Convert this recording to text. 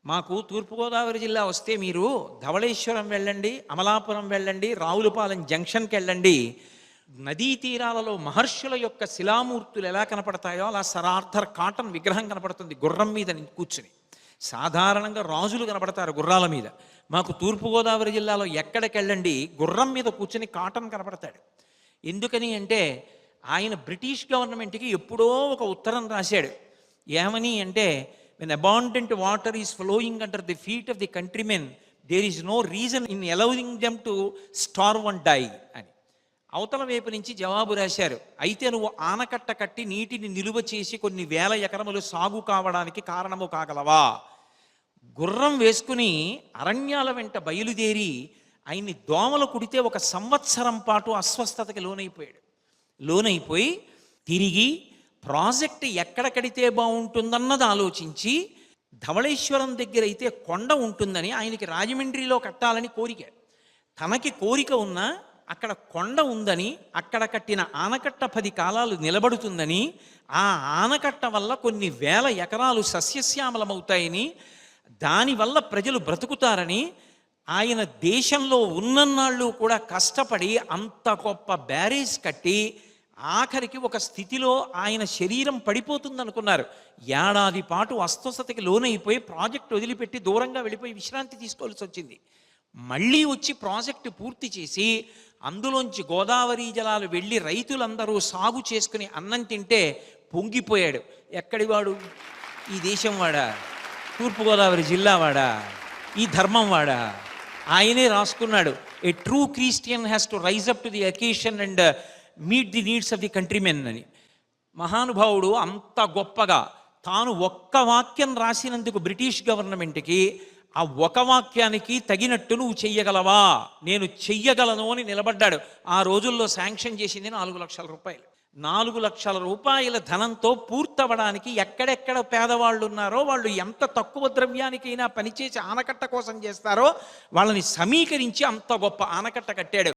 మాకు తూర్పుగోదావరి జిల్లా వస్తే మీరు ధవళేశ్వరం వెళ్ళండి, అమలాపురం వెళ్ళండి, రావులపాలెం జంక్షన్కి వెళ్ళండి. నదీ తీరాలలో మహర్షుల యొక్క శిలామూర్తులు ఎలా కనపడతాయో అలా సర్ ఆర్థర్ కాటన్ విగ్రహం కనపడుతుంది గుర్రం మీద కూర్చుని. సాధారణంగా రాజులు కనపడతారు గుర్రాల మీద. మాకు తూర్పుగోదావరి జిల్లాలో ఎక్కడికి వెళ్ళండి గుర్రం మీద కూర్చుని కాటన్ కనపడతాడు. ఎందుకని అంటే ఆయన బ్రిటిష్ గవర్నమెంట్కి ఎప్పుడో ఒక ఉత్తరం రాశాడు. ఏమని అంటే, when abundant water is flowing under the feet of the countrymen, there is no reason in allowing them to starve and die అని. అవతల వైపు నుంచి జవాబు రాశారు, అయితే నువ్వు ఆనకట్ట కట్టి నీటిని నిలువ చేసి కొన్ని వేల ఎకరములు సాగు కావడానికి కారణము కాగలవా? గుర్రం వేసుకుని అరణ్యాల వెంట బయలుదేరి ఆయన్ని దోమలు కుడితే 1 సంవత్సరం పాటు అస్వస్థతకి లోనైపోయి తిరిగి ప్రాజెక్ట్ ఎక్కడ కడితే బాగుంటుందన్నది ఆలోచించి ధవళేశ్వరం దగ్గర అయితే కొండ ఉంటుందని ఆయనకి రాజమండ్రిలో కట్టాలని కోరిక. తనకి కోరిక ఉన్నా అక్కడ కొండ ఉందని, అక్కడ కట్టిన ఆనకట్ట 10 కాలాలు నిలబడుతుందని, ఆ ఆనకట్ట వల్ల కొన్ని వేల ఎకరాలు సస్యశ్యామలమవుతాయని, దానివల్ల ప్రజలు బ్రతుకుతారని ఆయన దేశంలో ఉన్నన్నాళ్ళు కూడా కష్టపడి అంత గొప్ప బ్యారేజ్ కట్టి ఆఖరికి ఒక స్థితిలో ఆయన శరీరం పడిపోతుందనుకున్నారు. ఏడాది పాటు అస్వస్థతకి లోనైపోయి ప్రాజెక్టు వదిలిపెట్టి దూరంగా వెళ్ళిపోయి విశ్రాంతి తీసుకోవాల్సి వచ్చింది. మళ్ళీ వచ్చి ప్రాజెక్టు పూర్తి చేసి అందులోంచి గోదావరి జలాలు వెళ్ళి రైతులందరూ సాగు చేసుకుని అన్నం తింటే పొంగిపోయాడు. ఎక్కడి వాడు? ఈ దేశం వాడా? తూర్పుగోదావరి జిల్లా వాడా? ఈ ధర్మం వాడా? ఆయనే రాసుకున్నాడు, a true christian has to rise up to the occasion and meet the needs of the countrymen అని. మహానుభావుడు అంత గొప్పగా తాను ఒక్క వాక్యం రాసినందుకు బ్రిటిష్ గవర్నమెంట్కి ఆ ఒక వాక్యానికి తగినట్టు నువ్వు చెయ్యగలవా? నేను చెయ్యగలను అని నిలబడ్డాడు. ఆ రోజుల్లో శాంక్షన్ చేసింది 4 లక్షల రూపాయలు. 4 లక్షల రూపాయల ధనంతో పూర్తవడానికి ఎక్కడెక్కడ పేదవాళ్ళు ఉన్నారో, వాళ్ళు ఎంత తక్కువ ద్రవ్యానికైనా పనిచేసి ఆనకట్ట కోసం చేస్తారో వాళ్ళని సమీకరించి అంత గొప్ప ఆనకట్ట కట్టాడు.